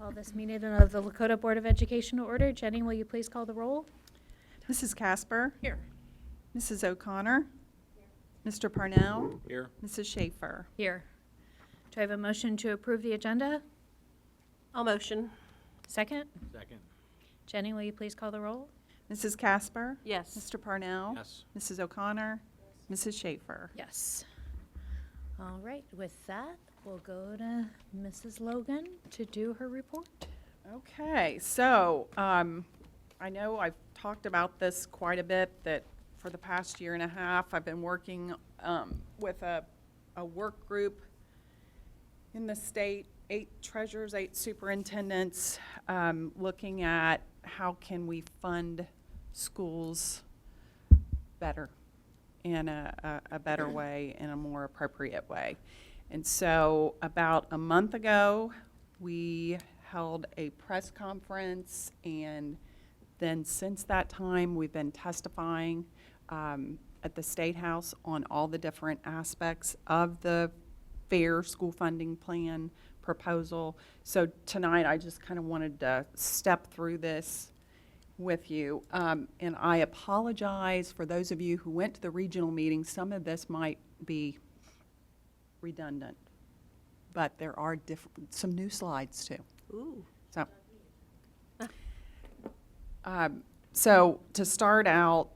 Call this meeting of the Lakota Board of Education to order. Jenny, will you please call the roll? Mrs. Casper. Here. Mrs. O'Connor. Mr. Parnell. Here. Mrs. Schaefer. Here. Do I have a motion to approve the agenda? I'll motion. Second? Second. Jenny, will you please call the roll? Mrs. Casper. Yes. Mr. Parnell. Yes. Mrs. O'Connor. Mrs. Schaefer. Yes. All right, with that, we'll go to Mrs. Logan to do her report. Okay, so I know I've talked about this quite a bit, that for the past year and a half, I've been working with a work group in the state, 8 treasurers, 8 superintendents, looking at how can we fund schools better, in a better way, in a more appropriate way. And so about a month ago, we held a press conference, and then since that time, we've been testifying at the State House on all the different aspects of the fair school funding plan proposal. So tonight, I just kind of wanted to step through this with you. And I apologize for those of you who went to the regional meeting. Some of this might be redundant, but there are some new slides too. Ooh. So to start out,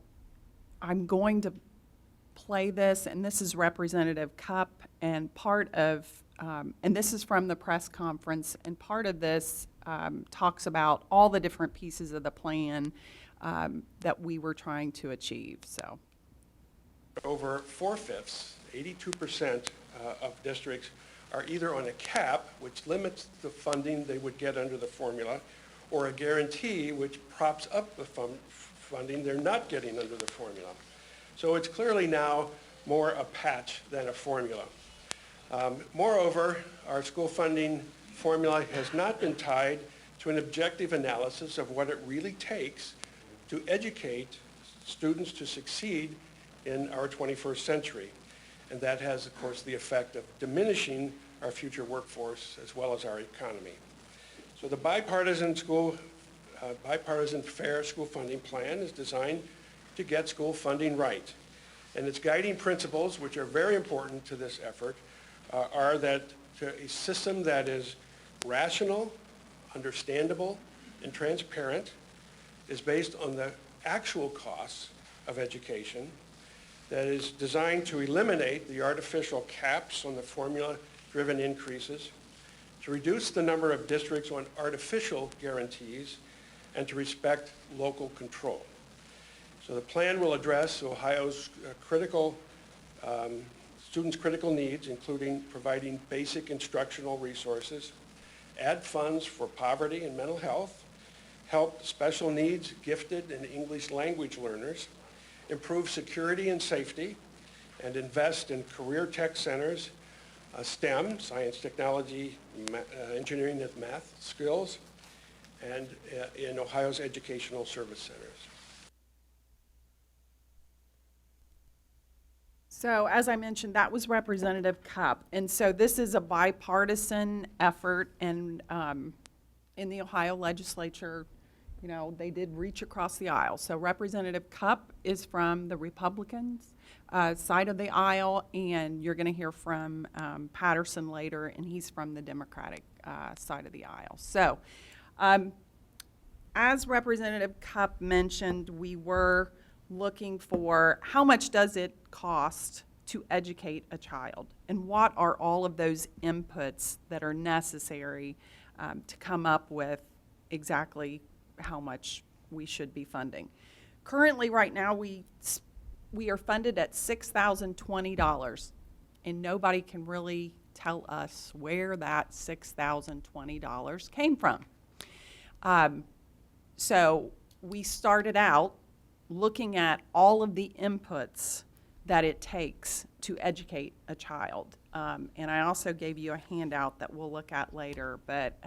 I'm going to play this, and this is Representative Cupp, and part of, and this is from the press conference, and part of this talks about all the different pieces of the plan that we were trying to achieve. So, over 4/5, 82% of districts are either on a cap, which limits the funding they would get under the formula, or a guarantee, which props up the funding they're not getting under the formula. So it's clearly now more a patch than a formula. Moreover, our school funding formula has not been tied to an objective analysis of what it really takes to educate students to succeed in our 21st century. And that has, of course, the effect of diminishing our future workforce as well as our economy. So the bipartisan fair school funding plan is designed to get school funding right. And its guiding principles, which are very important to this effort, are that a system that is rational, understandable, and transparent, is based on the actual costs of education, that is designed to eliminate the artificial caps on the formula-driven increases, to reduce the number of districts on artificial guarantees, and to respect local control. So the plan will address Ohio's students' critical needs, including providing basic instructional resources, add funds for poverty and mental health, help special needs, gifted, and English language learners, improve security and safety, and invest in career tech centers, STEM, science, technology, engineering, and math skills, and in Ohio's educational service centers. So as I mentioned, that was Representative Cupp. And so this is a bipartisan effort, and in the Ohio legislature, you know, they did reach across the aisle. So Representative Cupp is from the Republicans side of the aisle, and you're going to hear from Patterson later, and he's from the Democratic side of the aisle. So as Representative Cupp mentioned, we were looking for how much does it cost to educate a child, and what are all of those inputs that are necessary to come up with exactly how much we should be funding. Currently, right now, we are funded at $6,020, and nobody can really tell us where that $6,020 came from. So we started out looking at all of the inputs that it takes to educate a child. And I also gave you a handout that we'll look at later, but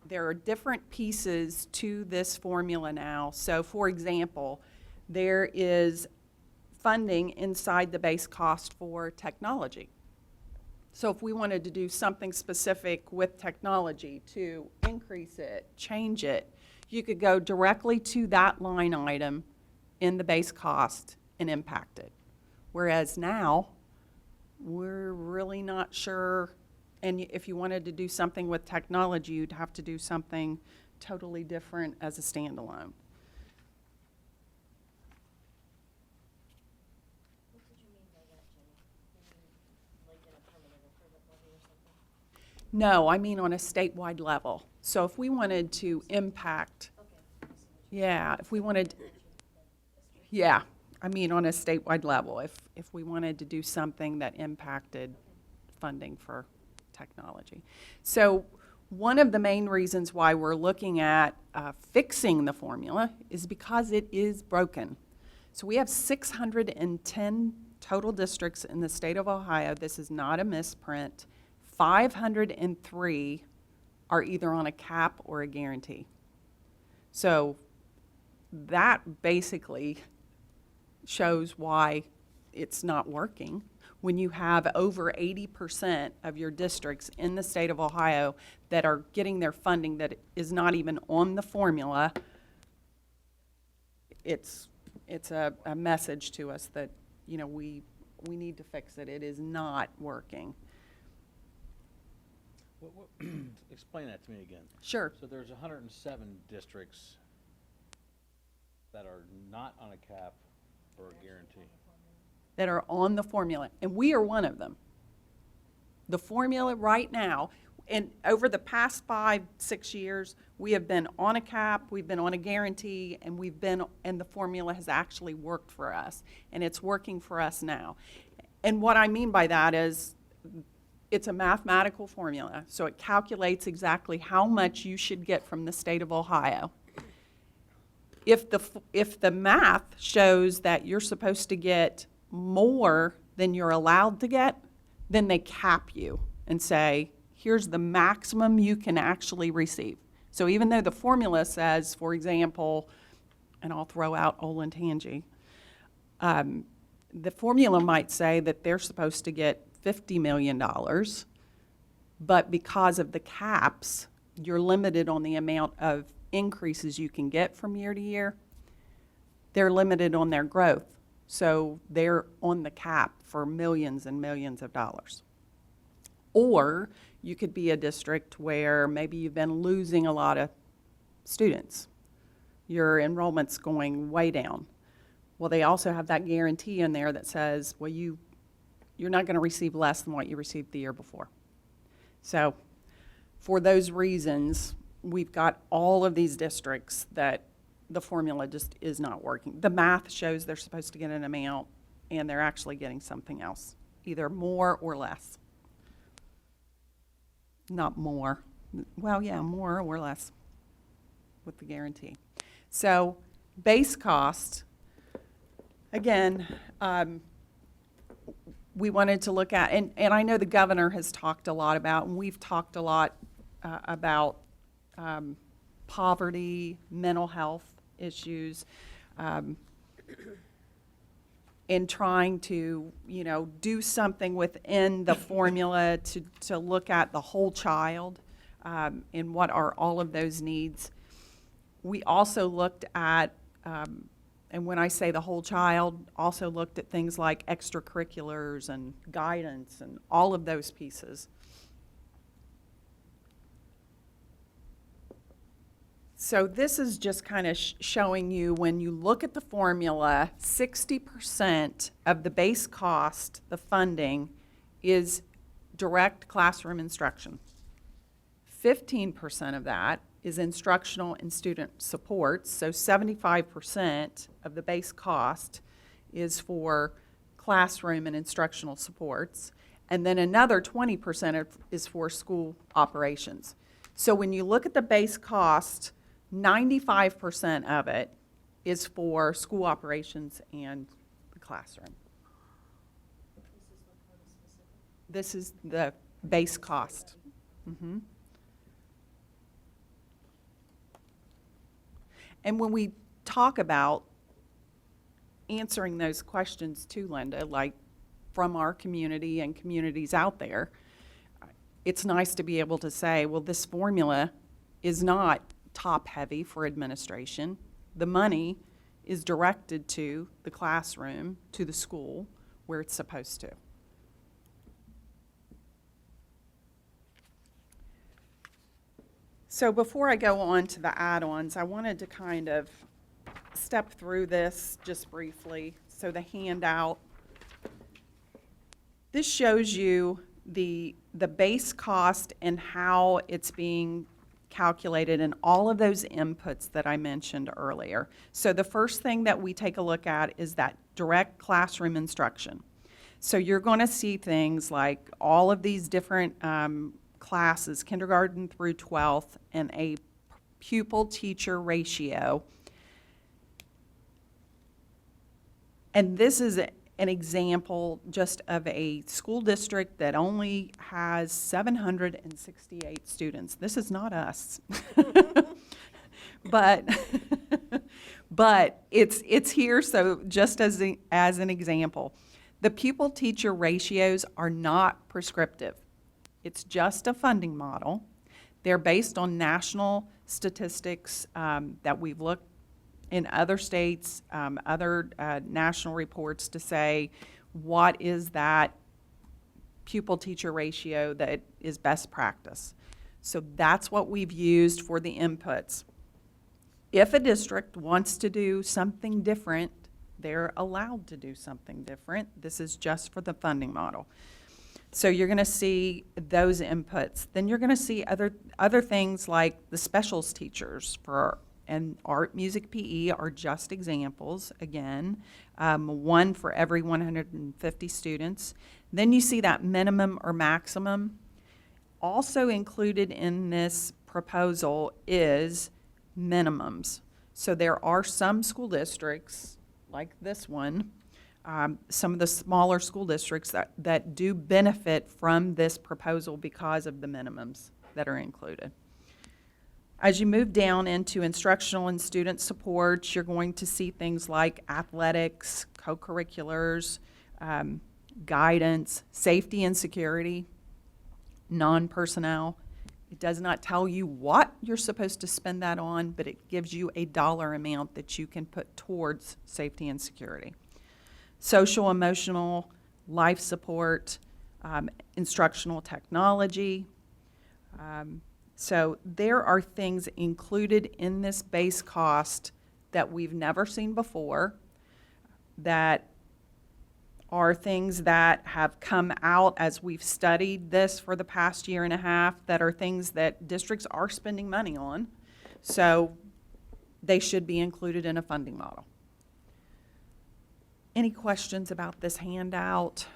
there are different pieces to this formula now. So for example, there is funding inside the base cost for technology. So if we wanted to do something specific with technology to increase it, change it, you could go directly to that line item in the base cost and impact it. Whereas now, we're really not sure, and if you wanted to do something with technology, you'd have to do something totally different as a standalone. What did you mean by that, Jenny? You mean like in a permanent improvement levy or something? No, I mean on a statewide level. So if we wanted to impact, Okay, I see what you yeah, if we wanted, meant. yeah, I mean on a statewide level, if we wanted to do something that impacted funding for technology. So one of the main reasons why we're looking at fixing the formula is because it is broken. So we have 610 total districts in the state of Ohio. This is not a misprint. 503 are either on a cap or a guarantee. So that basically shows why it's not working. When you have over 80% of your districts in the state of Ohio that are getting their funding that is not even on the formula, it's a message to us that, you know, we need to fix it. It is not working. Explain that to me again. Sure. So there's 107 districts that are not on a cap or a guarantee. That are on the formula, and we are one of them. The formula right now, and over the past 5-6 years, we have been on a cap, we've been on a guarantee, and the formula has actually worked for us, and it's working for us now. And what I mean by that is, it's a mathematical formula, so it calculates exactly how much you should get from the state of Ohio. If the math shows that you're supposed to get more than you're allowed to get, then they cap you and say, here's the maximum you can actually receive. So even though the formula says, for example, and I'll throw out Olentangy, the formula might say that they're supposed to get $50 million, but because of the caps, you're limited on the amount of increases you can get from year to year. They're limited on their growth. So they're on the cap for millions and millions of dollars. Or you could be a district where maybe you've been losing a lot of students. Your enrollment's going way down. Well, they also have that guarantee in there that says, well, you're not going to receive less than what you received the year before. So for those reasons, we've got all of these districts that the formula just is not working. The math shows they're supposed to get an amount, and they're actually getting something else, either more or less. Not more. Well, yeah, more or less with the guarantee. So base cost, again, we wanted to look at, and I know the governor has talked a lot about, and we've talked a lot about poverty, mental health issues, in trying to, you know, do something within the formula to look at the whole child, and what are all of those needs. We also looked at, and when I say the whole child, also looked at things like extracurriculars and guidance and all of those pieces. So this is just kind of showing you, when you look at the formula, 60% of the base cost, the funding, is direct classroom instruction. 15% of that is instructional and student supports, so 75% of the base cost is for classroom and instructional supports, and then another 20% is for school operations. So when you look at the base cost, 95% of it is for school operations and the classroom. This is the base cost. Mm-hmm. And when we talk about answering those questions too, Linda, like from our community and communities out there, it's nice to be able to say, well, this formula is not top-heavy for administration. The money is directed to the classroom, to the school, where it's supposed to. So before I go on to the add-ons, I wanted to kind of step through this just briefly. So the handout, this shows you the base cost and how it's being calculated and all of those inputs that I mentioned earlier. So the first thing that we take a look at is that direct classroom instruction. So you're going to see things like all of these different classes, kindergarten through 12th, and a pupil-teacher ratio. And this is an example just of a school district that only has 768 students. This is not us. But it's here, so just as an example. The pupil-teacher ratios are not prescriptive. It's just a funding model. They're based on national statistics that we've looked in other states, other national reports to say what is that pupil-teacher ratio that is best practice. So that's what we've used for the inputs. If a district wants to do something different, they're allowed to do something different. This is just for the funding model. So you're going to see those inputs. Then you're going to see other things like the specials teachers for and art, music, PE are just examples, again, one for every 150 students. Then you see that minimum or maximum. Also included in this proposal is minimums. So there are some school districts, like this one, some of the smaller school districts that do benefit from this proposal because of the minimums that are included. As you move down into instructional and student supports, you're going to see things like athletics, co-curriculars, guidance, safety and security, non-personnel. It does not tell you what you're supposed to spend that on, but it gives you a dollar amount that you can put towards safety and security. Social, emotional, life support, instructional technology. So there are things included in this base cost that we've never seen before, that are things that have come out as we've studied this for the past year and a half, that are things that districts are spending money on. So they should be included in a funding model. Any questions about this handout?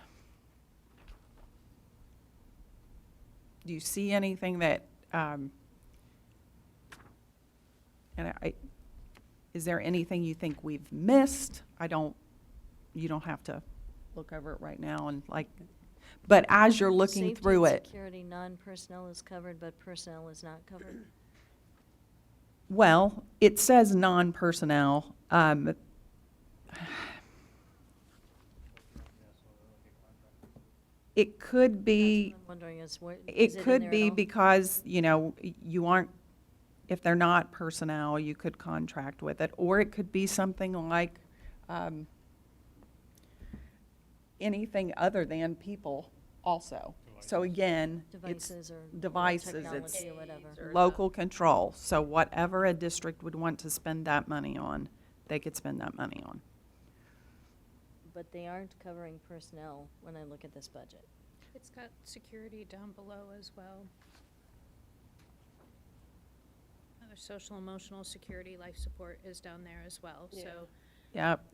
Do you see anything that, is there anything you think we've missed? You don't have to look over it right now and but as you're looking through Safety it. and security, non-personnel is covered, but personnel is not covered. Well, it says non-personnel. It could be. That's what I'm wondering is what, It is it in could there at be all? because, you aren't, if they're not personnel, you could contract with it. Or it could be something like anything other than people also. So again, it's Devices or devices, technology it's or whatever. local control. So whatever a district would want to spend that money on, they could spend that money on. But they aren't covering personnel when I look at this budget. It's got security down below as well. Other social, emotional, security, life support is down there as well, Yeah. so. Yep.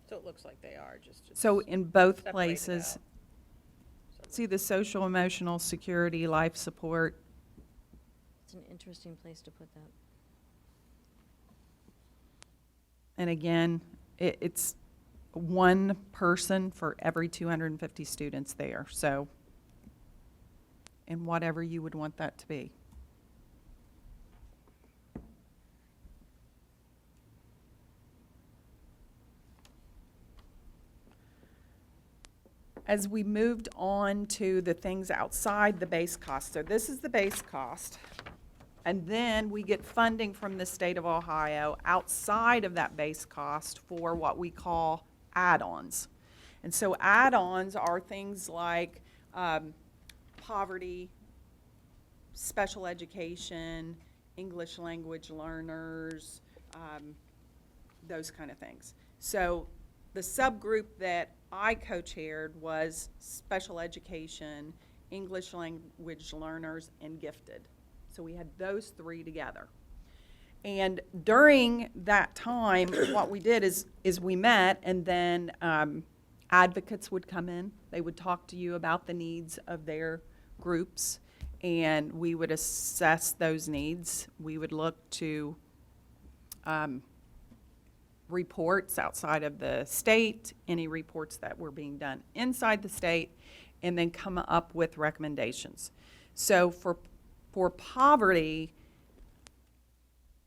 So it looks like they are, just. So in both separated places, out. see the social, emotional, security, life support. It's an interesting place to put that. And again, it's one person for every 250 students there, so, and whatever you would want that to be. as we moved on to the things outside the base cost, so this is the base cost, and then we get funding from the state of Ohio outside of that base cost for what we call add-ons. And so add-ons are things like poverty, special education, English language learners, those kind of things. So the subgroup that I co-chaired was special education, English language learners, and gifted. So we had those three together. And during that time, what we did is we met, and then advocates would come in. They would talk to you about the needs of their groups, and we would assess those needs. We would look to reports outside of the state, any reports that were being done inside the state, and then come up with recommendations. So for poverty,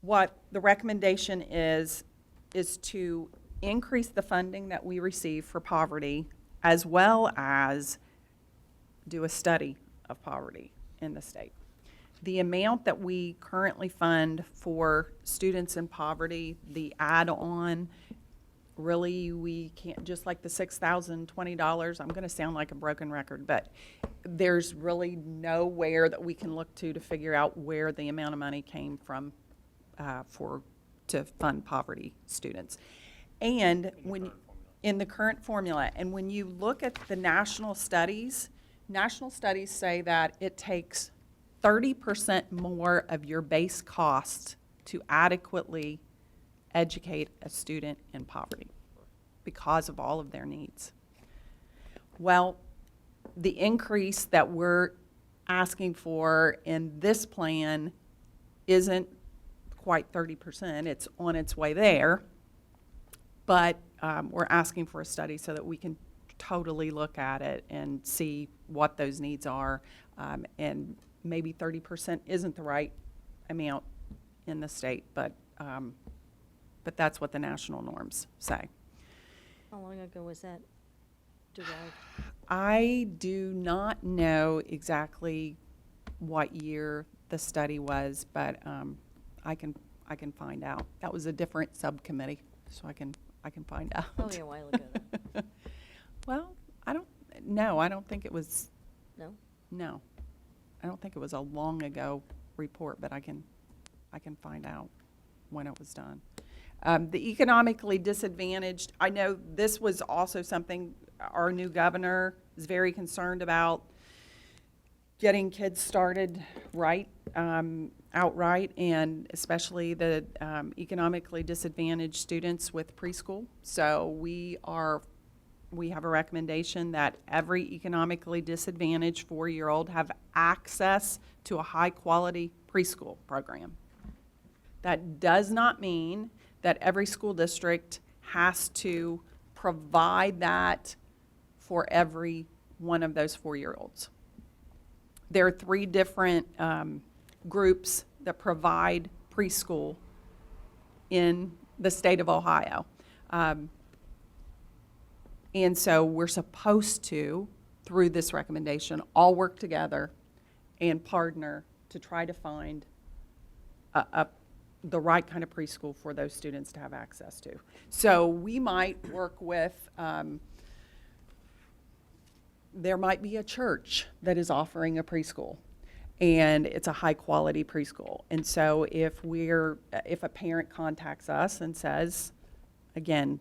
what the recommendation is to increase the funding that we receive for poverty, as well as do a study of poverty in the state. The amount that we currently fund for students in poverty, the add-on, really, we can't, just like the $6,020, I'm gonna sound like a broken record, but there's really nowhere that we can look to figure out where the amount of money came from to fund poverty students. And when, in the current formula, and when you look at the national studies say that it takes 30% more of your base cost to adequately educate a student in poverty because of all of their needs. Well, the increase that we're asking for in this plan isn't quite 30%. It's on its way there, but we're asking for a study so that we can totally look at it and see what those needs are, and maybe 30% isn't the right amount in the state, but that's what the national norms say. How long ago was that derived? I do not know exactly what year the study was, but I can find out. That was a different subcommittee, so I can find out. Probably a while ago, though. Well, I don't think it was. No? No, I don't think it was a long ago report, but I can find out when it was done. The economically disadvantaged, I know this was also something our new governor is very concerned about, getting kids started right, outright, and especially the economically disadvantaged students with preschool. So we have a recommendation that every economically disadvantaged 4-year-old have access to a high-quality preschool program. That does not mean that every school district has to provide that for every one of those 4-year-olds. There are 3 different groups that provide preschool in the state of Ohio. And so we're supposed to, through this recommendation, all work together and partner to try to find the right kind of preschool for those students to have access to. So we might work with, there might be a church that is offering a preschool, and it's a high-quality preschool. And so if a parent contacts us and says, again,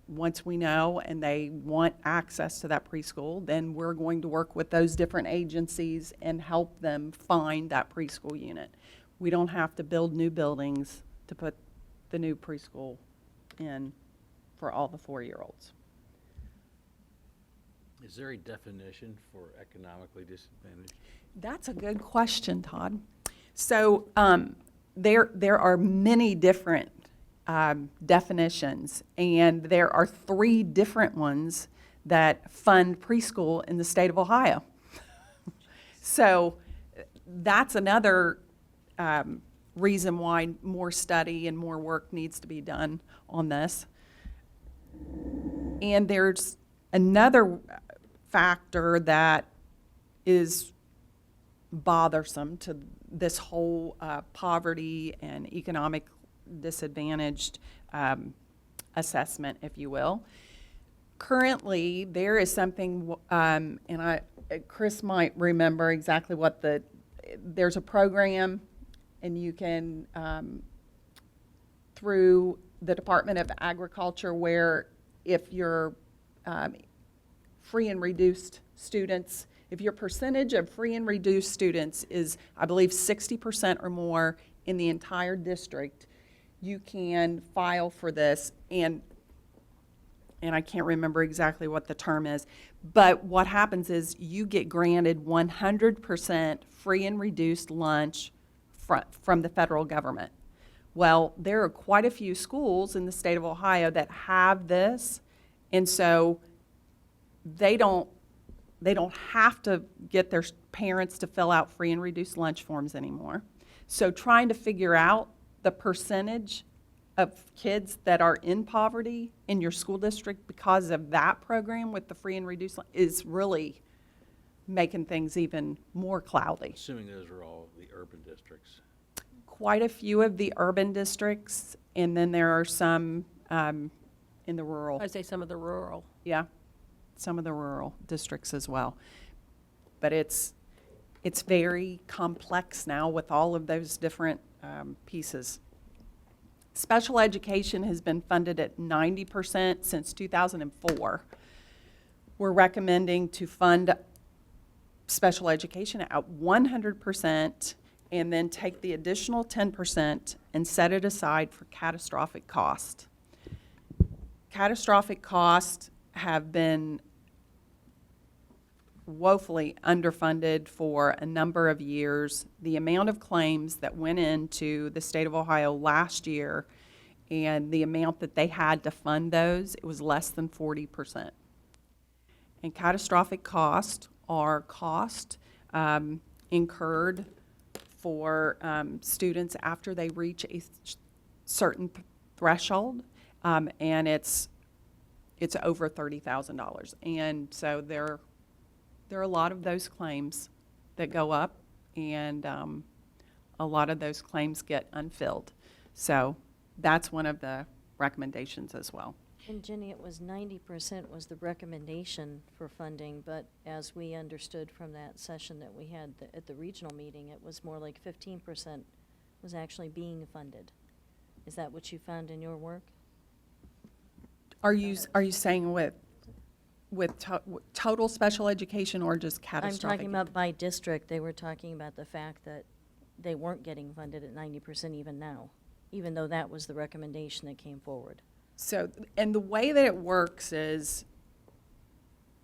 once we know and they want access to that preschool, then we're going to work with those different agencies and help them find that preschool unit. We don't have to build new buildings to put the new preschool in for all the 4-year-olds. Is there a definition for economically disadvantaged? That's a good question, Todd. So there are many different definitions, and there are 3 different ones that fund preschool in the state of Ohio. So that's another reason why more study and more work needs to be done on this. And there's Another factor that is bothersome to this whole poverty and economic disadvantaged assessment, if you will. Currently, there is something, Chris might remember exactly what there's a program, and you can, through the Department of Agriculture, where if you're free and reduced students, if your percentage of free and reduced students is, I believe, 60% or more in the entire district, you can file for this, and I can't remember exactly what the term is, but what happens is you get granted 100% free and reduced lunch from the federal government. Well, there are quite a few schools in the state of Ohio that have this, and so they don't have to get their parents to fill out free and reduced lunch forms anymore. So trying to figure out the percentage of kids that are in poverty in your school district because of that program with the free and reduced lunch is really making things even more cloudy. Assuming those are all the urban districts. Quite a few of the urban districts, and then there are some in the rural. I'd say some of the rural. Yeah, some of the rural districts as well. But it's very complex now with all of those different pieces. Special education has been funded at 90% since 2004. We're recommending to fund special education at 100% and then take the additional 10% and set it aside for catastrophic cost. Catastrophic costs have been woefully underfunded for a number of years. The amount of claims that went into the state of Ohio last year and the amount that they had to fund those, it was less than 40%. And catastrophic costs are incurred for students after they reach a certain threshold, and it's over $30,000. And so there are a lot of those claims that go up, and a lot of those claims get unfilled. So that's one of the recommendations as well. And Jenny, it was 90% was the recommendation for funding, but as we understood from that session that we had at the regional meeting, it was more like 15% was actually being funded. Is that what you found in your work? Are you saying with total special education or just I'm catastrophic? talking about by district. They were talking about the fact that they weren't getting funded at 90% even now, even though that was the recommendation that came forward. So, and the way that it works is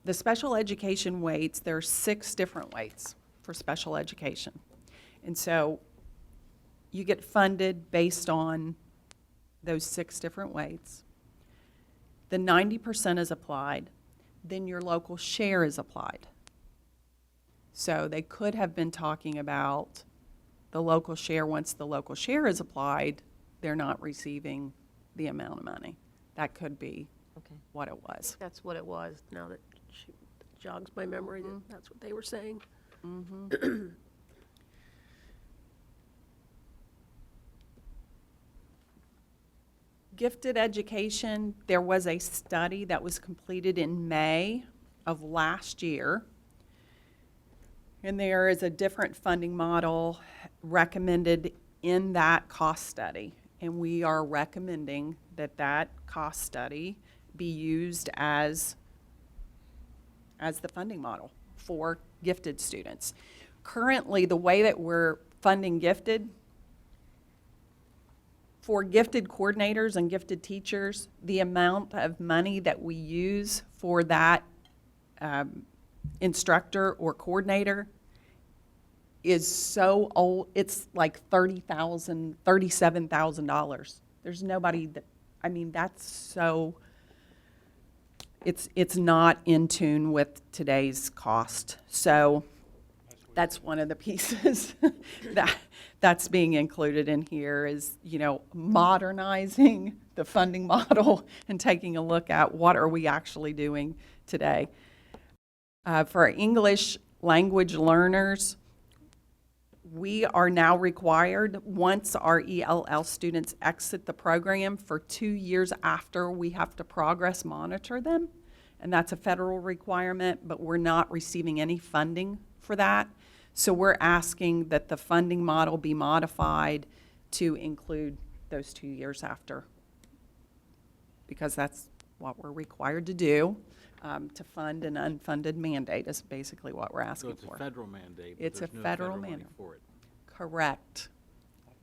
the special education weights, there are 6 different weights for special education. And so you get funded based on those 6 different weights. The 90% is applied, then your local share is applied. So they could have been talking about the local share. Once the local share is applied, they're not receiving the amount of money. That could be Okay. what it was. That's what it was, now that she jogs my memory, that that's what they were saying. Gifted education, there was a study that was completed in May of last year. And there is a different funding model recommended in that cost study. And we are recommending that that cost study be used as the funding model for gifted students. Currently, the way that we're funding gifted, for gifted coordinators and gifted teachers, the amount of money that we use for that instructor or coordinator is so old, it's like $30,000, $37,000. There's nobody that, I mean, that's so, it's not in tune with today's cost. So that's one of the pieces that's being included in here is, you know, modernizing the funding model and taking a look at what are we actually doing today. For our English language learners, we are now required, once our ELL students exit the program, for 2 years after, we have to progress monitor them. And that's a federal requirement, but we're not receiving any funding for that. So we're asking that the funding model be modified to include those 2 years after, because that's what we're required to do, to fund an unfunded mandate is basically what we're So asking it's a for. federal mandate, but It's a there's no federal federal money mandate. for it. Correct.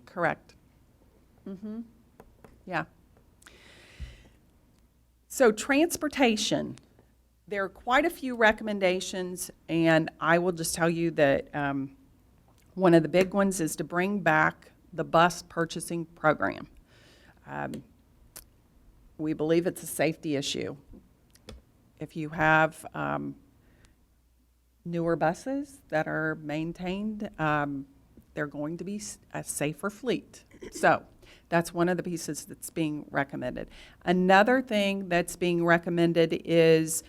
Correct. Yeah. So transportation, there are quite a few recommendations, and I will just tell you that one of the big ones is to bring back the bus purchasing program. We believe it's a safety issue. If you have newer buses that are maintained, they're going to be a safer fleet. So that's one of the pieces that's being recommended. Another thing that's being recommended is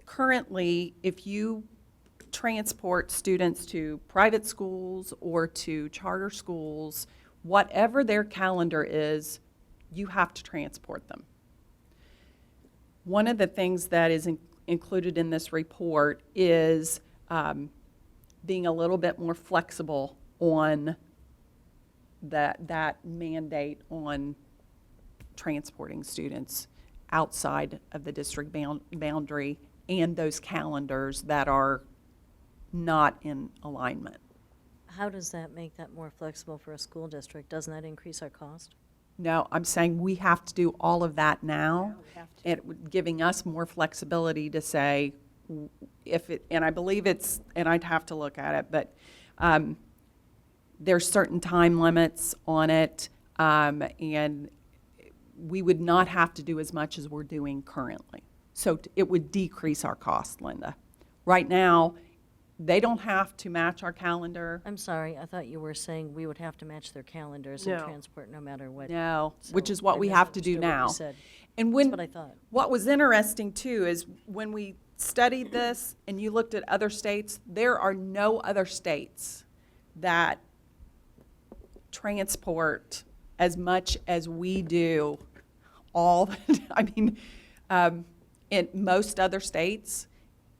currently, if you transport students to private schools or to charter schools, whatever their calendar is, you have to transport them. One of the things that is included in this report is being a little bit more flexible on that mandate on transporting students outside of the district boundary and those calendars that are not in alignment. How does that make that more flexible for a school district? Doesn't that increase our cost? No, I'm saying we have to do all of that now. Giving us more flexibility to say if it, and I believe it's, and I'd have to look at it, but there's certain time limits on it, and we would not have to do as much as we're doing currently. So it would decrease our cost, Linda. Right now, they don't have to match our calendar. I'm sorry, I thought you were saying we would have to match their calendars and No. transport no matter what. No, So which is what I we have to do misunderstood what you now. said. And when, That's what I thought. what was interesting too is when we studied this and you looked at other states, there are no other states that transport as much as we do all, I mean, in most other states,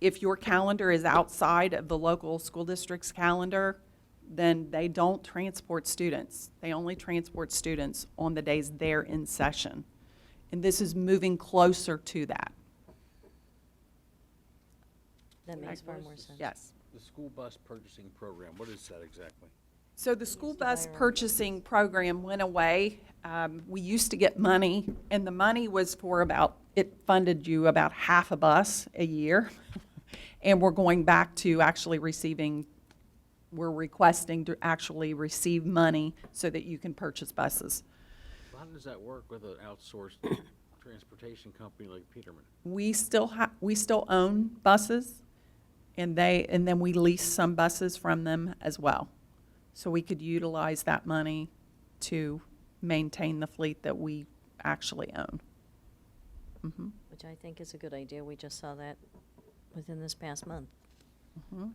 if your calendar is outside of the local school district's calendar, then they don't transport students. They only transport students on the days they're in session. And this is moving closer to that. That makes far more sense. Yes. The school bus purchasing program, what is that exactly? So the school Used to bus hire 'em. purchasing program went away. We used to get money, and the money was for about, it funded you about half a bus a year. And we're going back to actually receiving, we're requesting to actually receive money so that you can purchase buses. How does that work with an outsourced transportation company like Peterman? We still own buses, and then we lease some buses from them as well. So we could utilize that money to maintain the fleet that we actually own. Mhm. Which I think is a good idea. We just saw that within this past month. Mhm.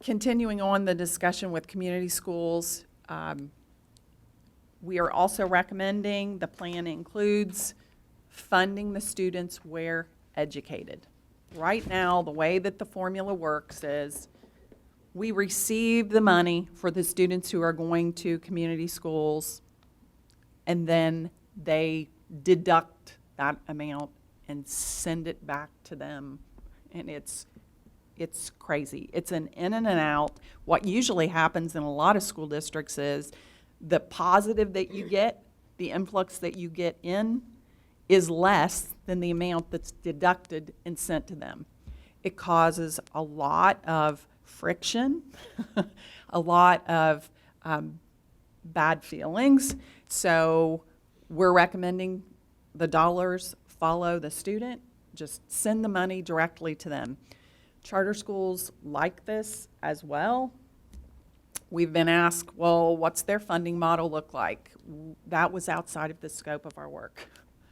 Continuing on the discussion with community schools, we are also recommending, the plan includes funding the students where educated. Right now, the way that the formula works is we receive the money for the students who are going to community schools, and then they deduct that amount and send it back to them. And it's crazy. It's an in and an out. What usually happens in a lot of school districts is the positive that you get, the influx that you get in, is less than the amount that's deducted and sent to them. It causes a lot of friction, a lot of bad feelings. So we're recommending the dollars follow the student, just send the money directly to them. Charter schools like this as well. We've been asked, well, what's their funding model look like? That was outside of the scope of our work.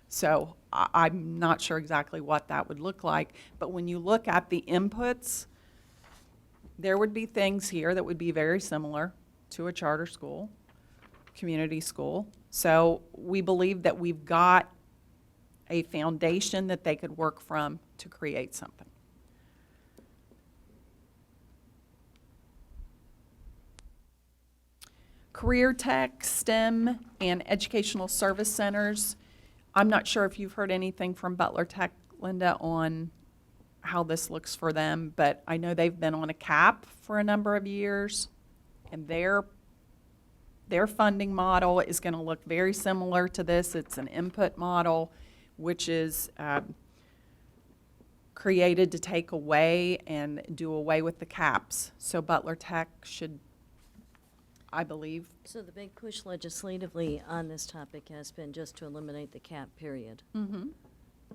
So I'm not sure exactly what that would look like. But when you look at the inputs, there would be things here that would be very similar to a charter school, community school. So we believe that we've got a foundation that they could work from to create something. Career tech, STEM, and educational service centers. I'm not sure if you've heard anything from Butler Tech, Linda, on how this looks for them, but I know they've been on a cap for a number of years, and their funding model is going to look very similar to this. It's an input model, which is created to take away and do away with the caps. So Butler Tech should, I believe. So the big push legislatively on this topic has been just to eliminate the cap, period. Mm-hmm.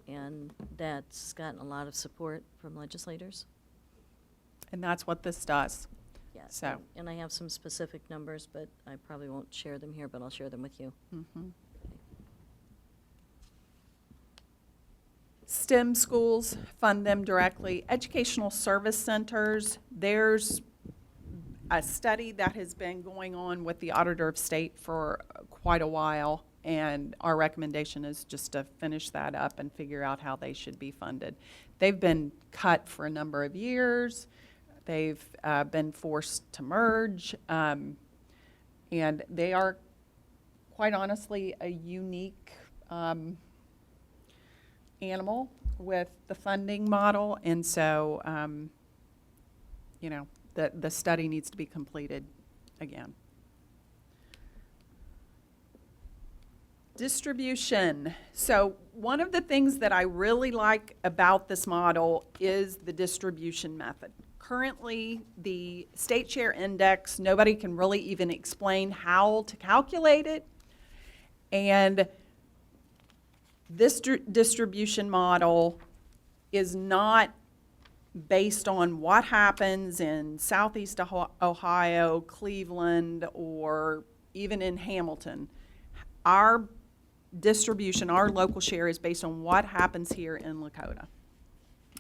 And that's gotten a lot of support from legislators. And that's what this does. Yeah. So. And I have some specific numbers, but I probably won't share them here, but I'll share them with you. Mm-hmm. STEM schools, fund them directly. Educational service centers, there's a study that has been going on with the Auditor of State for quite a while, and our recommendation is just to finish that up and figure out how they should be funded. They've been cut for a number of years. They've been forced to merge, and they are, quite honestly, a unique animal with the funding model, and so, you know, the study needs to be completed again. Distribution. So one of the things that I really like about this model is the distribution method. Currently, the state share index, nobody can really even explain how to calculate it. And this distribution model is not based on what happens in Southeast Ohio, Cleveland, or even in Hamilton. Our distribution, our local share, is based on what happens here in Lakota.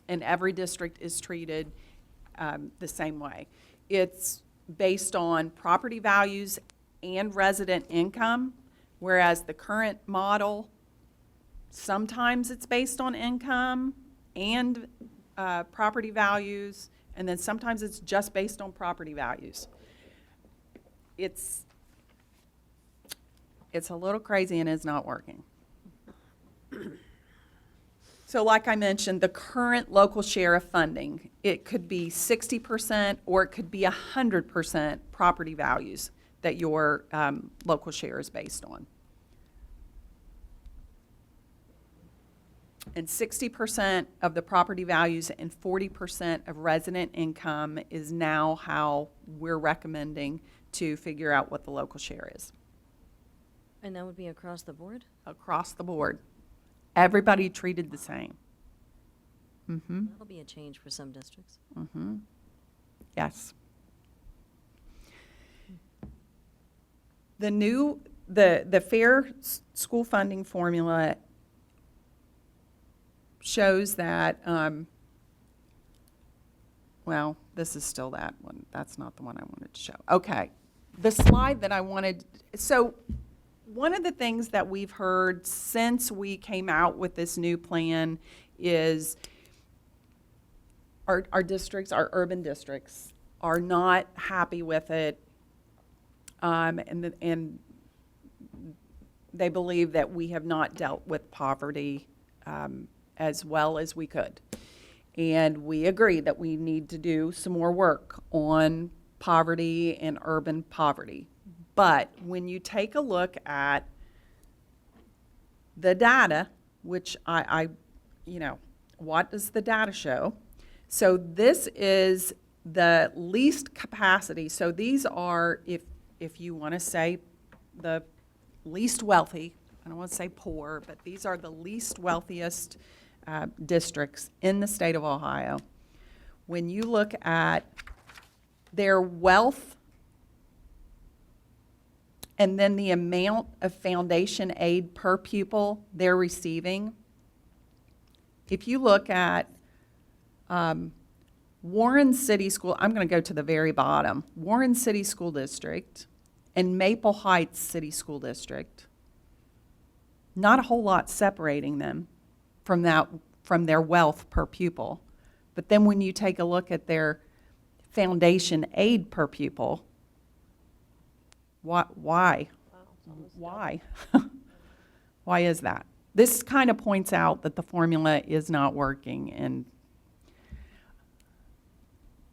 And every district is treated the same way. It's based on property values and resident income, whereas the current model, sometimes it's based on income and property values, and then sometimes it's just based on property values. It's a little crazy and is not working. So like I mentioned, the current local share of funding, it could be 60% or it could be 100% property values that your local share is based on. And 60% of the property values and 40% of resident income is now how we're recommending to figure out what the local share is. And that would be across the board? Across the board. Everybody treated the same. Mm-hmm. That'll be a change for some districts. Mm-hmm. Yes. The fair school funding formula shows that, well, this is still that one. That's not the one I wanted to show. Okay. The slide that I wanted, so one of the things that we've heard since we came out with this new plan is our districts, our urban districts, are not happy with it, and they believe that we have not dealt with poverty as well as we could. And we agree that we need to do some more work on poverty and urban poverty. But when you take a look at the data, which what does the data show? So this is the least capacity. So these are, if you want to say the least wealthy, I don't want to say poor, but these are the least wealthiest districts in the state of Ohio. When you look at their wealth and then the amount of foundation aid per pupil they're receiving. If you look at Warren City School, I'm going to go to the very bottom. Warren City School District and Maple Heights City School District, not a whole lot separating them from their wealth per pupil. But then when you take a look at their foundation aid per pupil, why? Why? Why is that? This kind of points out that the formula is not working. And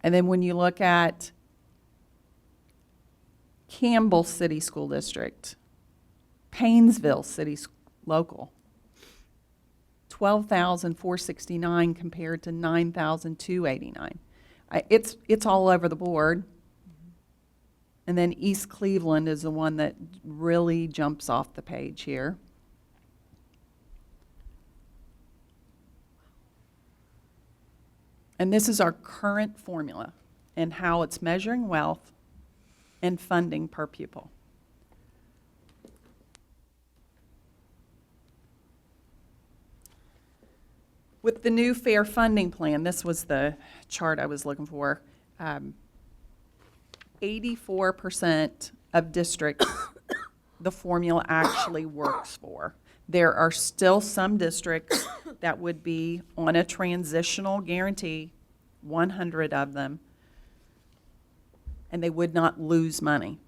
then when you look at Campbell City School District, Paynesville City Local, 12,469 compared to 9,289. It's all over the board. And then East Cleveland is the one that really jumps off the page here. And this is our current formula and how it's measuring wealth and funding per pupil. With the new fair funding plan, this was the chart I was looking for, 84% of districts the formula actually works for. There are still some districts that would be on a transitional guarantee, 100 of them, and they would not lose money.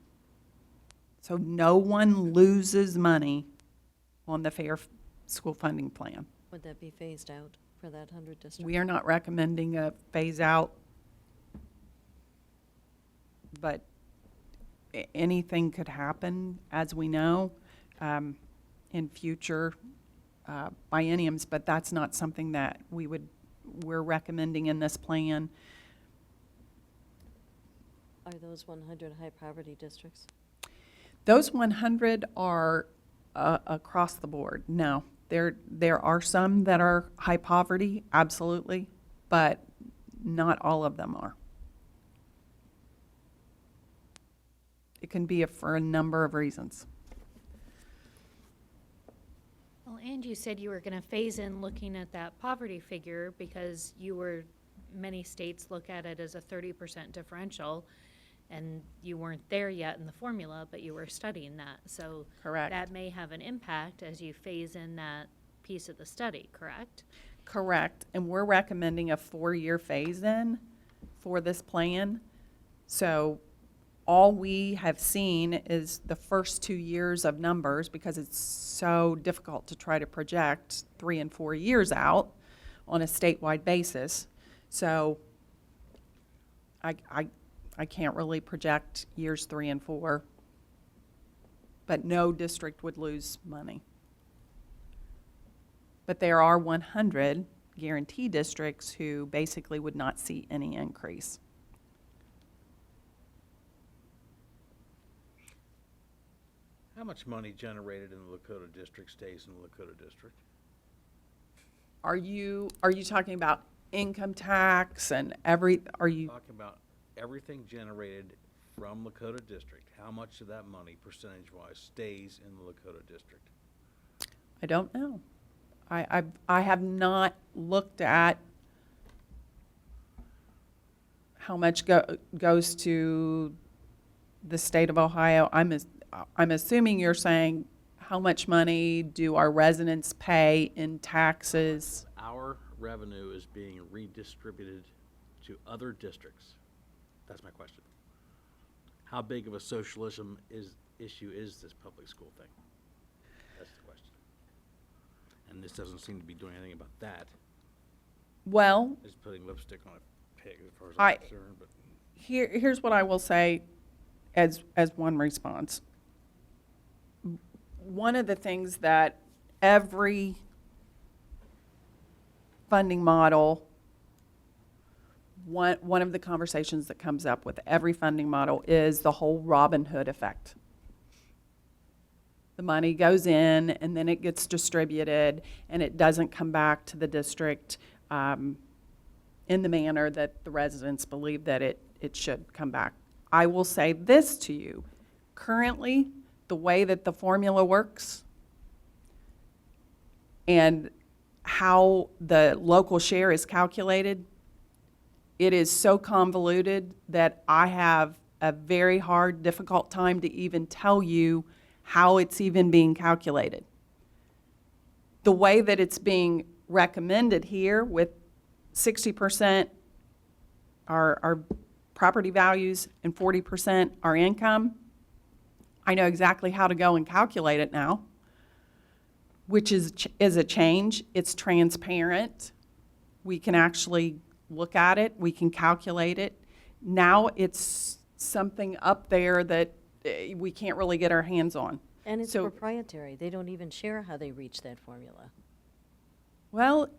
So no one loses money on the fair school funding plan. Would that be phased out for that 100 districts? We are not recommending a phase out, but anything could happen, as we know, in future bienniums, but that's not something that we're recommending in this plan. Are those 100 high poverty districts? Those 100 are across the board. No, there are some that are high poverty, absolutely, but not all of them are. It can be for a number of reasons. Well, and you said you were gonna phase in looking at that poverty figure because many states look at it as a 30% differential, and you weren't there yet in the formula, but you were studying that. So Correct. that may have an impact as you phase in that piece of the study, correct? Correct, and we're recommending a 4-year phase-in for this plan. So all we have seen is the first 2 years of numbers because it's so difficult to try to project 3 and 4 years out on a statewide basis. So I can't really project years 3 and 4, but no district would lose money. But there are 100 guarantee districts who basically would not see any increase. How much money generated in the Lakota district stays in the Lakota district? Are you talking about income tax and are you? Talking about everything generated from Lakota district, how much of that money, percentage-wise, stays in the Lakota district? I don't know. I have not looked at how much goes to the state of Ohio. I'm assuming you're saying how much money do our residents pay in taxes? Our revenue is being redistributed to other districts. That's my question. How big of a socialism issue is this public school thing? That's the question. And this doesn't seem to be doing anything about that. Well, It's putting lipstick on a pig as far as I- I'm concerned, but. here's what I will say as one response. One of the things that every funding model, one of the conversations that comes up with every funding model is the whole Robin Hood effect. The money goes in and then it gets distributed and it doesn't come back to the district in the manner that the residents believe that it should come back. I will say this to you. Currently, the way that the formula works and how the local share is calculated, it is so convoluted that I have a very hard, difficult time to even tell you how it's even being calculated. The way that it's being recommended here with 60% our property values and 40% our income, I know exactly how to go and calculate it now, which is a change. It's transparent. We can actually look at it. We can calculate it. Now it's something up there that we can't really get our hands on. And it's So- proprietary. They don't even share how they reach that formula. Well,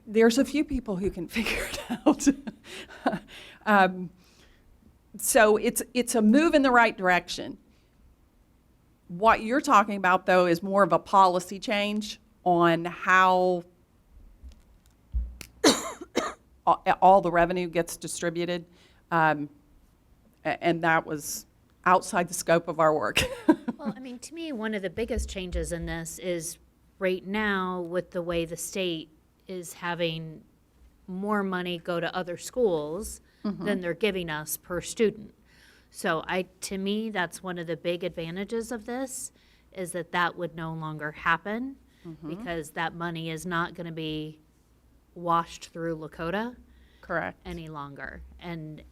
there's a few people who can figure it out. So it's a move in the right direction. What you're talking about, though, is more of a policy change on how all the revenue gets distributed. And that was outside the scope of our work. Well, I mean, to me, one of the biggest changes in this is right now with the way the state is having more money go to other schools than they're giving us per student. So to me, that's one of the big advantages of this, is that that would no longer happen because that money is not going to be washed through Lakota Correct. any longer. And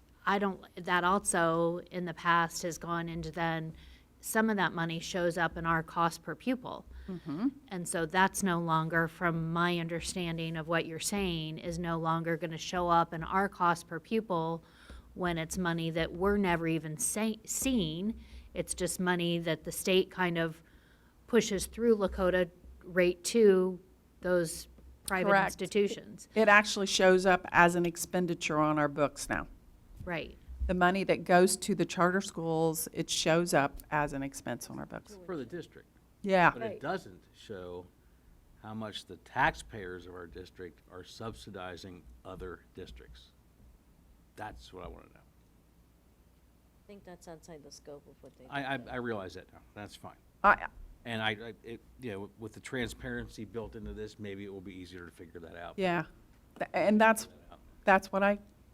that also in the past has gone into then, some of that money shows up in our cost per pupil. And so that's no longer, from my understanding of what you're saying, is no longer going to show up in our cost per pupil when it's money that we're never even seeing. It's just money that the state kind of pushes through Lakota right to those private Correct. institutions. It actually shows up as an expenditure on our books now. Right. The money that goes to the charter schools, it shows up as an expense on our books. For the district. Yeah. But it doesn't show how much the taxpayers of our district are subsidizing other districts. That's what I want to know. I think that's outside the scope of what they do. I realize that now. That's fine. I, And with the transparency built into this, maybe it will be easier to figure that out. yeah. And that's what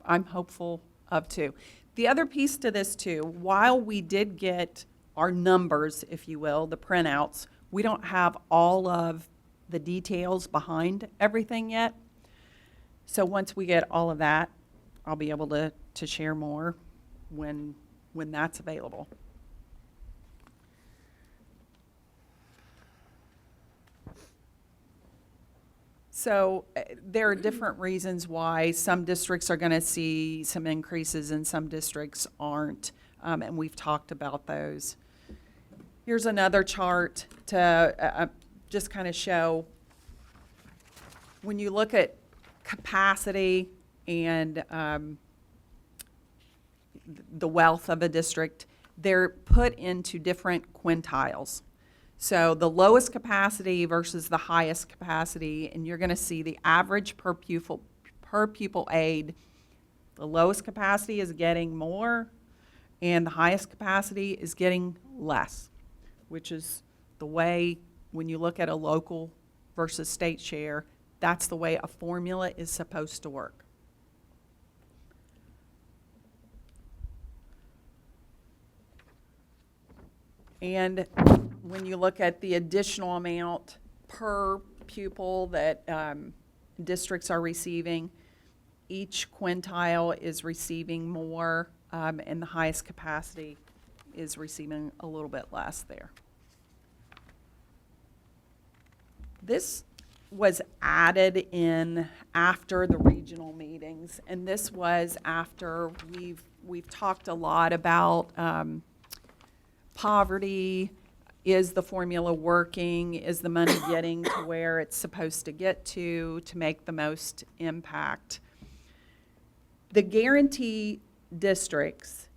I'm hopeful of too. The other piece to this too, while we did get our numbers, if you will, the printouts, we don't have all of the details behind everything yet. So once we get all of that, I'll be able to share more when that's available. So there are different reasons why some districts are going to see some increases and some districts aren't, and we've talked about those. Here's another chart to just kind of show, when you look at capacity and the wealth of a district, they're put into different quintiles. So the lowest capacity versus the highest capacity, and you're going to see the average per pupil aid. The lowest capacity is getting more, and the highest capacity is getting less, which is the way, when you look at a local versus state share, that's the way a formula is supposed to work. And when you look at the additional amount per pupil that districts are receiving, each quintile is receiving more, and the highest capacity is receiving a little bit less there. This was added in after the regional meetings, and this was after we've talked a lot about poverty. Is the formula working? Is the money getting to where it's supposed to get to make the most impact? The guarantee districts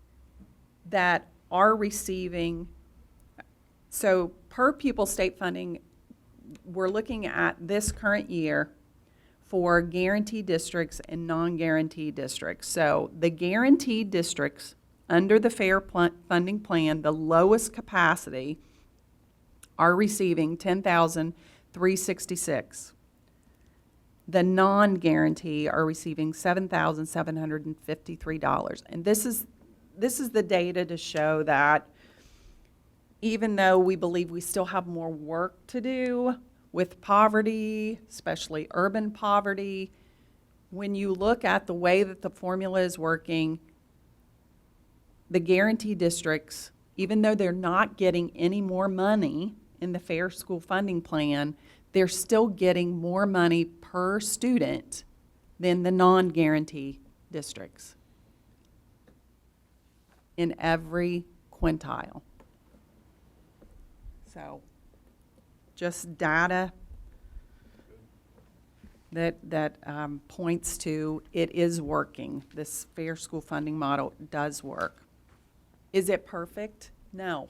that are receiving, so per pupil state funding, we're looking at this current year for guaranteed districts and non-guaranteed districts. So the guaranteed districts under the fair funding plan, the lowest capacity are receiving $10,366. The non-guarantee are receiving $7,753. And this is the data to show that even though we believe we still have more work to do with poverty, especially urban poverty, when you look at the way that the formula is working, the guarantee districts, even though they're not getting any more money in the Fair School Funding Plan, they're still getting more money per student than the non-guarantee districts in every quintile. So, just data that points to it is working. This Fair School Funding model does work. Is it perfect? No.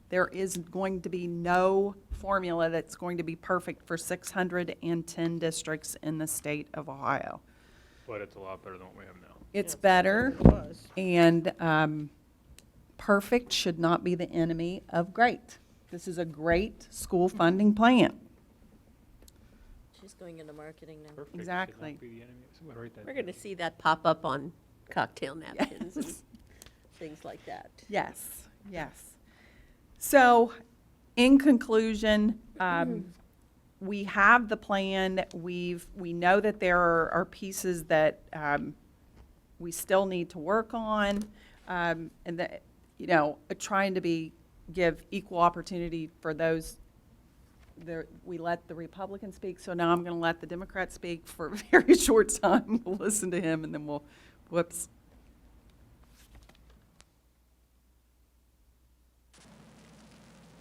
There is going to be no formula that's going to be perfect for 610 districts in the state of Ohio. But it's a lot better than what we have now. It's better, and perfect should not be the enemy of great. This is a great school funding plan. She's going into marketing now. Perfect should Exactly. not be the enemy. So I'm gonna write that We're down. going to see that pop up on cocktail napkins and things like that. Yes, yes. So, in conclusion, we have the plan. We know that there are pieces that we still need to work on, and that, you know, trying to give equal opportunity for those. We let the Republican speak, so now I'm going to let the Democrat speak for a very short time. We'll listen to him, and then whoops.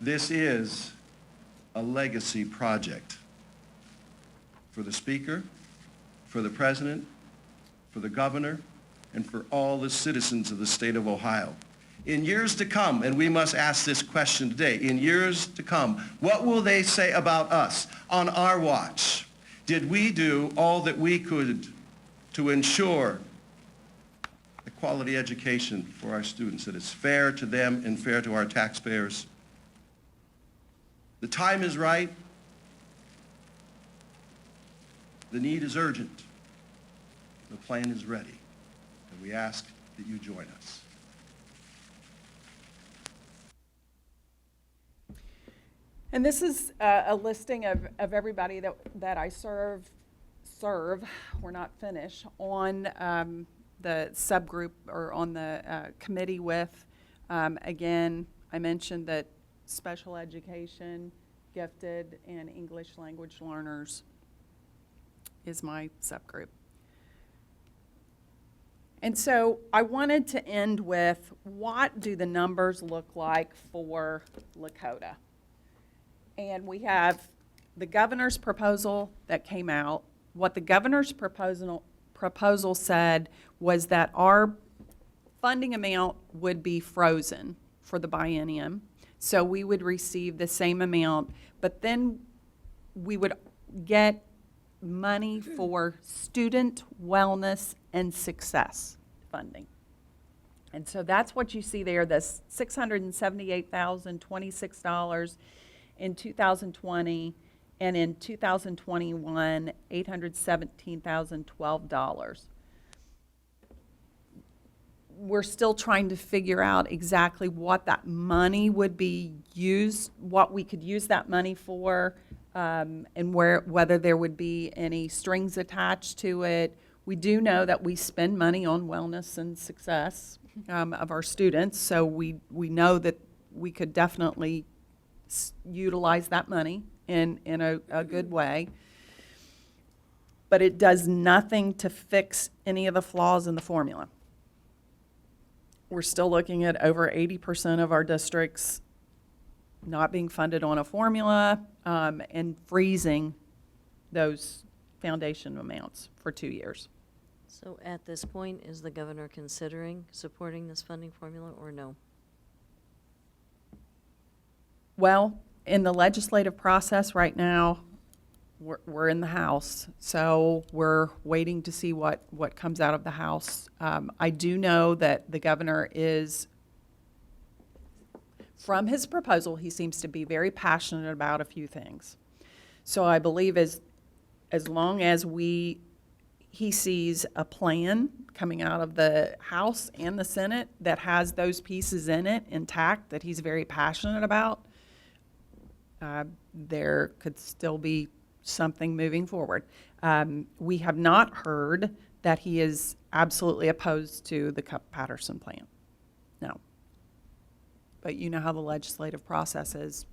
This is a legacy project for the Speaker, for the President, for the Governor, and for all the citizens of the state of Ohio. In years to come, and we must ask this question today, in years to come, what will they say about us on our watch? Did we do all that we could to ensure a quality education for our students that is fair to them and fair to our taxpayers? The time is right. The need is urgent. The plan is ready. And we ask that you join us. And this is a listing of everybody that I serve, we're not finished, on the subgroup or on the committee with. Again, I mentioned that special education, gifted, and English language learners is my subgroup. And so I wanted to end with, what do the numbers look like for Lakota? And we have the governor's proposal that came out. What the governor's proposal said was that our funding amount would be frozen for the biennium. So we would receive the same amount, but then we would get money for student wellness and success funding. And so that's what you see there, the $678,026 in 2020, and in 2021, $817,012. We're still trying to figure out exactly what that money would be used, what we could use that money for, and whether there would be any strings attached to it. We do know that we spend money on wellness and success of our students, so we know that we could definitely utilize that money in a good way. But it does nothing to fix any of the flaws in the formula. We're still looking at over 80% of our districts not being funded on a formula, and freezing those foundation amounts for 2 years. So at this point, is the governor considering supporting this funding formula or no? Well, in the legislative process right now, we're in the House, so we're waiting to see what comes out of the House. I do know that the governor is from his proposal, he seems to be very passionate about a few things. So I believe as long as he sees a plan coming out of the House and the Senate that has those pieces in it intact that he's very passionate about, there could still be something moving forward. We have not heard that he is absolutely opposed to the Cup-Patterson plan. No. But you know how the legislative process is.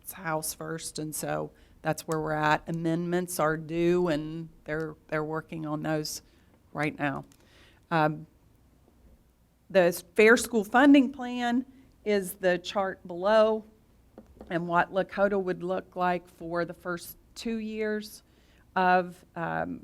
It's House first, and so that's where we're at. Amendments are due, and they're working on those right now. The Fair School Funding Plan is the chart below, and what Lakota would look like for the first 2 years of the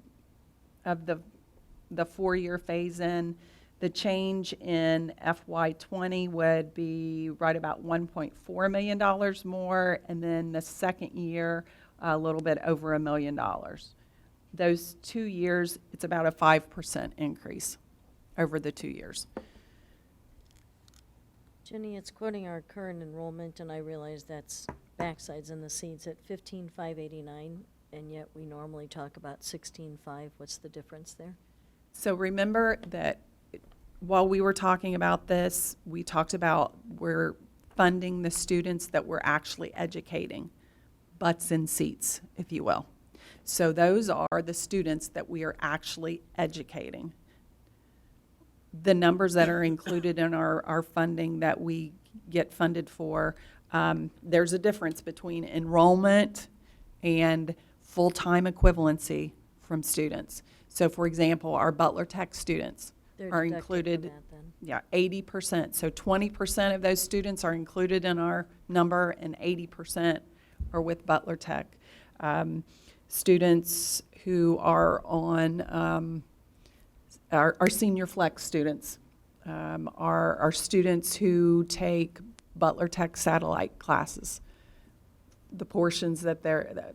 4-year phase-in. The change in FY20 would be right about $1.4 million more, and then the second year, a little bit over $1 million. Those 2 years, it's about a 5% increase over the 2 years. Jenny, it's quoting our current enrollment, and I realize that's backsides and the seeds at 15,589, and yet we normally talk about 16,500. What's the difference there? So remember that while we were talking about this, we talked about we're funding the students that we're actually educating, butts in seats, if you will. So those are the students that we are actually educating. The numbers that are included in our funding that we get funded for, there's a difference between enrollment and full-time equivalency from students. So for example, our Butler Tech students They're are deducted from included, that then. yeah, 80%. So 20% of those students are included in our number, and 80% are with Butler Tech. Students who are on our senior flex students, are students who take Butler Tech satellite classes. The portions that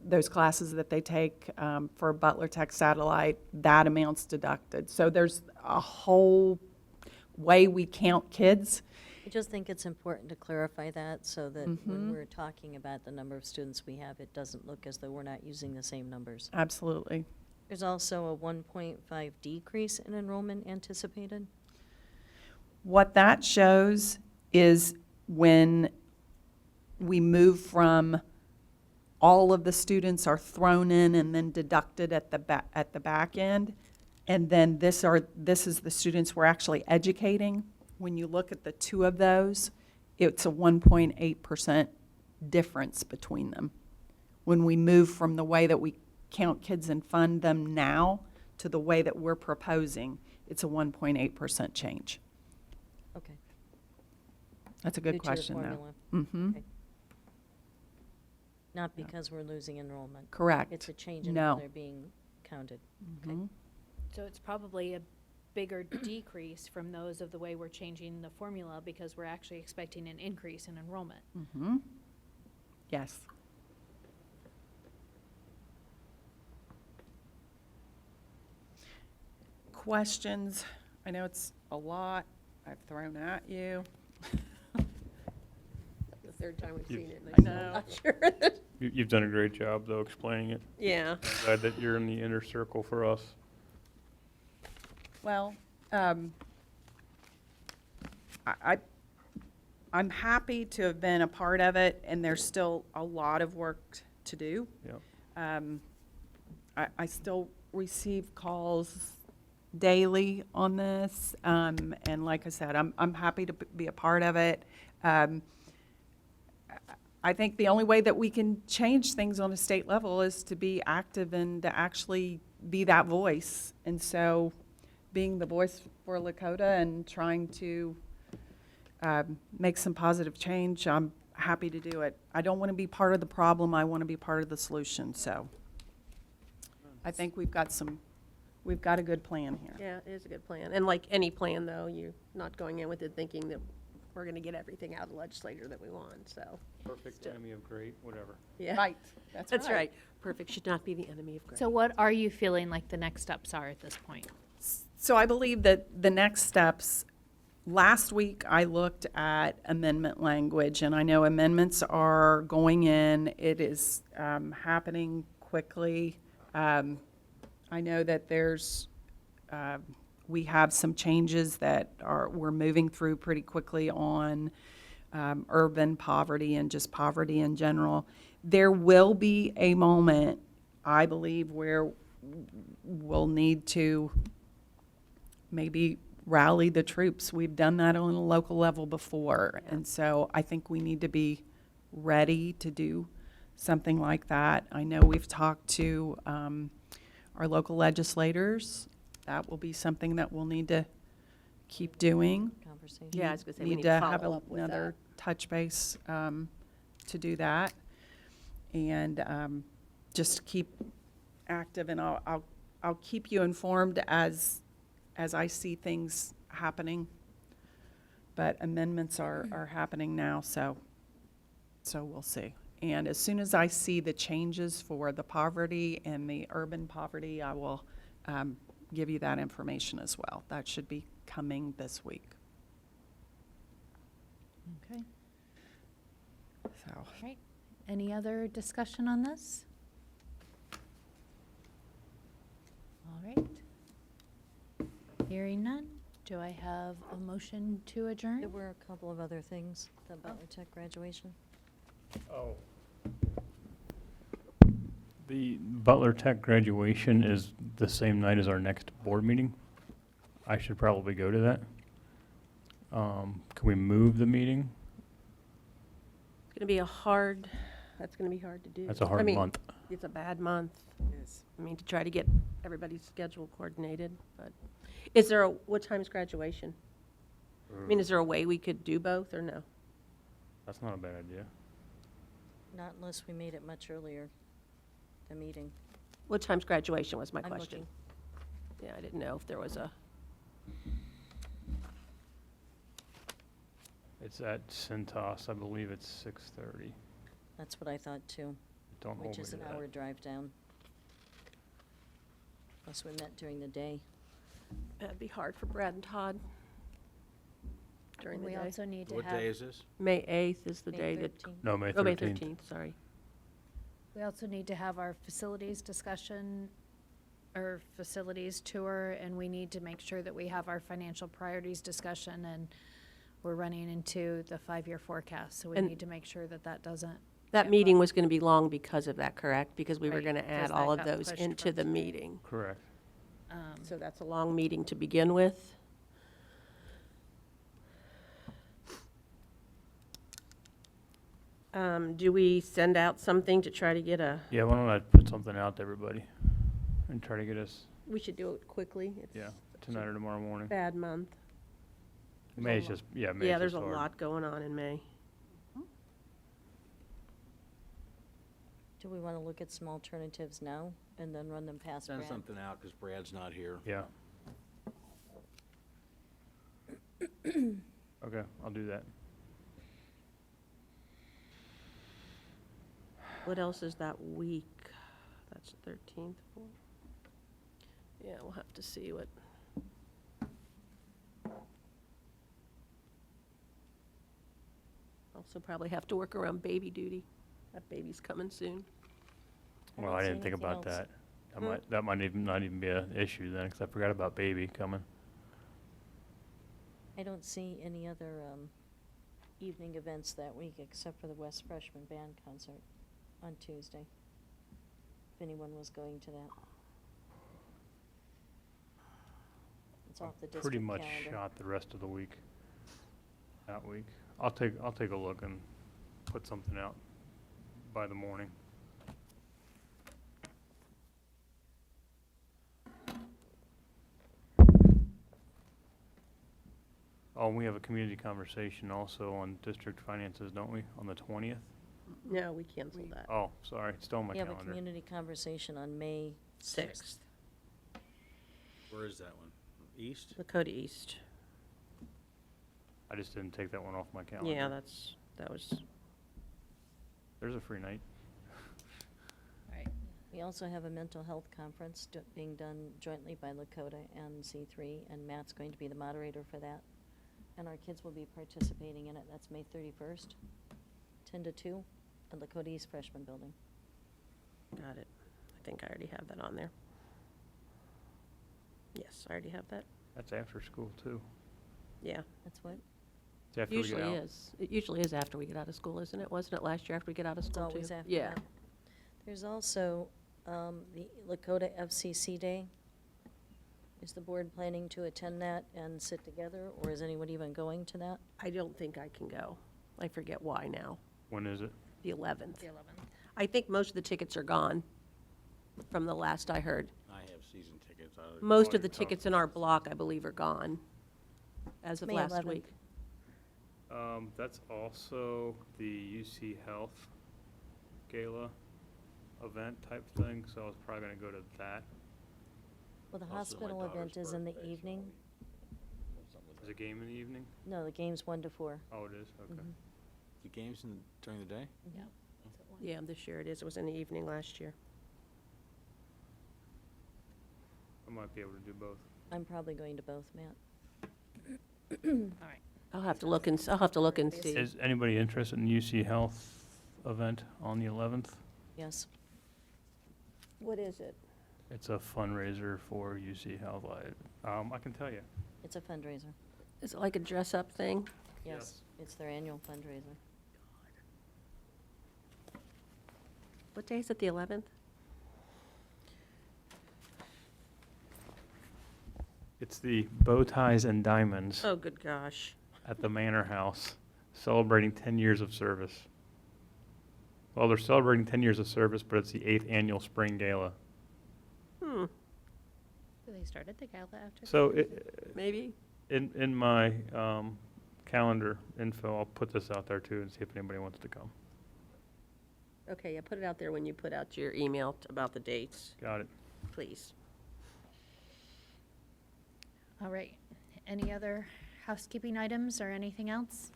those classes that they take for Butler Tech satellite, that amount's deducted. So there's a whole way we count kids. I just think it's important to clarify that so that when we're talking about the number of students we have, it doesn't look as though we're not using the same numbers. Absolutely. There's also a 1.5 decrease in enrollment anticipated. What that shows is when we move from all of the students are thrown in and then deducted at the back end, and then this is the students we're actually educating. When you look at the two of those, it's a 1.8% difference between them. When we move from the way that we count kids and fund them now to the way that we're proposing, it's a 1.8% change. Okay. That's a Due good to the question, though. formula. Mm-hmm. Okay. Not because we're losing enrollment. Correct. It's a change in No. how they're being counted. Okay. Mhm. So it's probably a bigger decrease from those of the way we're changing the formula because we're actually expecting an increase in enrollment. Mm-hmm. Yes. Questions? I know it's a lot I've thrown at you. The third time we've seen it, I and know. I'm not sure. You've done a great job, though, explaining it. Yeah. Glad that you're in the inner circle for us. Well, I'm happy to have been a part of it, and there's still a lot of work to do. Yeah. I still receive calls daily on this, and like I said, I'm happy to be a part of it. I think the only way that we can change things on a state level is to be active and to actually be that voice. And so being the voice for Lakota and trying to make some positive change, I'm happy to do it. I don't want to be part of the problem, I want to be part of the solution. So I think we've got a good plan here. Yeah, it is a good plan. And like any plan, though, you're not going in with it thinking that we're going to get everything out of the legislature that we want, so. Perfect, Still. enemy of great, whatever. Yeah. Right, that's right. That's right. Perfect should not be the enemy of great. So what are you feeling like the next steps are at this point? So I believe that the next steps Last week, I looked at amendment language, and I know amendments are going in. It is happening quickly. I know that we have some changes that we're moving through pretty quickly on urban poverty and just poverty in general. There will be a moment, I believe, where we'll need to maybe rally the troops. We've done that on a local level before. And so I think we need to be ready to do something like that. I know we've talked to our local legislators. That will be something that we'll need to keep doing. Conversation. Yeah, I was gonna say, we Need need to to have follow up with another that. touch base to do that. And just keep active, and I'll keep you informed as I see things happening. But amendments are happening now, so we'll see. And as soon as I see the changes for the poverty and the urban poverty, I will give you that information as well. That should be coming this week. Okay. So, All right. Any other discussion on this? All right. Hearing none, do I have a motion to adjourn? There were a couple of other things, the Butler Tech graduation. Oh. The Butler Tech graduation is the same night as our next board meeting. I should probably go to that. Can we move the meeting? It's gonna be that's gonna be hard to do. That's a I hard mean, month. It's a bad month. I mean, to try to get everybody's schedule coordinated, but what time is graduation? I mean, is there a way we could do both, or no? That's not a bad idea. Not unless we made it much earlier, the meeting. What time's graduation was my I'm question. looking. Yeah, I didn't know if there was a, It's at Cintas, I believe it's 6:30. That's what I thought too, Don't hold which me is to an that. hour drive down. Plus we met during the day. that'd be hard for Brad and Todd during the We day. also need to What have, day is this? May 8th is the May day that, 13th. No, May 13th. oh, May 13th, sorry. we also need to have our facilities discussion or facilities tour, and we need to make sure that we have our financial priorities discussion, and we're running into the 5-year forecast, so we And- need to make sure that that doesn't. That get meeting lost. was going to be long because of that, correct? Because we were Right, going to 'cause add that all of got those pushed into from the today. meeting. Correct. So that's a long meeting to begin with. Do we send out something to try to get Yeah, why don't I put something out to everybody and try to get us, we should do it quickly. It's yeah, such tonight a or tomorrow morning. bad month. There's a May's lot- just, yeah, May's Yeah, just there's a hard. lot going on in May. Do we want to look at some alternatives now and then run them past Send Brad? something out, because Brad's not here. Yeah. Okay, I'll do that. What else is that week? That's 13th. Yeah, we'll have to see what. Also probably have to work around baby duty. That baby's coming soon. I Well, don't I see didn't think anything about else. that. That might even not even be an issue then, because I forgot about baby coming. I don't see any other evening events that week except for the West Freshman Band concert on Tuesday. If anyone was going to that. It's off the district Pretty much calendar. shot the rest of the week, that week. I'll take a look and put something out by the morning. Oh, and we have a community conversation also on district finances, don't we, on the 20th? No, we canceled that. Oh, sorry, it's still on my We have a calendar. community conversation on May 6th. 6th, Where is that one? East? Lakota East. I just didn't take that one off my calendar. Yeah, that was, There's a free night. Right. We also have a mental health conference being done jointly by Lakota and C3, and Matt's going to be the moderator for that. And our kids will be participating in it. That's May 31st, 10 to 2, at Lakota East Freshman Building. Got it. I think I already have that on there. Yes, I already have that. That's after school, too. Yeah. That's what? It's after we get Usually out. is. It usually is after we get out of school, isn't it? Wasn't it last year after we get out of It's school, too? always after Yeah. that. There's also the Lakota FCC Day. Is the board planning to attend that and sit together, or is anyone even going to that? I don't think I can go. I forget why now. When is it? The 11th. The 11th. I think most of the tickets are gone, from the last I heard. I have season tickets. Most of the tickets in our block, I believe, are gone as of May last 11th. week. That's also the UC Health Gala event type thing, so I was probably gonna go to that. Well, the Also my hospital daughter's event is in the birthday, so evening. Is a game in the evening? No, the game's 1 to 4. Oh, it is, okay. Mhm. The games during the day? Yep. Yeah, this year it is. It was in the evening last year. I might be able to do both. I'm probably going to both, Matt. All right. I'll have to look and, I'll have to look and see. Is anybody interested in UC Health event on the 11th? Yes. What is it? It's a fundraiser for UC Health. I can tell you. It's a fundraiser. Is it like a dress-up thing? Yes. It's their annual fundraiser. What day is it, the 11th? It's the Bow Ties and Diamonds Oh, good gosh. at the Manor House, celebrating 10 years of service. Well, they're celebrating 10 years of service, but it's the 8th annual spring gala. Hmm, So they started the gala after? So maybe? in my calendar info, I'll put this out there too and see if anybody wants to come. Okay, yeah, put it out there when you put out your email about the dates, Got it. please. All right. Any other housekeeping items or anything else?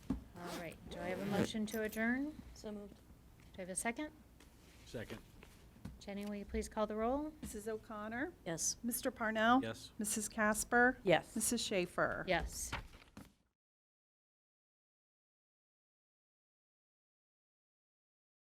All right. Do I have a motion to adjourn? So moved. Do I have a second? Second. Jenny, will you please call the roll? Mrs. O'Connor? Yes. Mr. Parnell? Yes. Mrs. Casper? Yes. Mrs. Schaefer? Yes.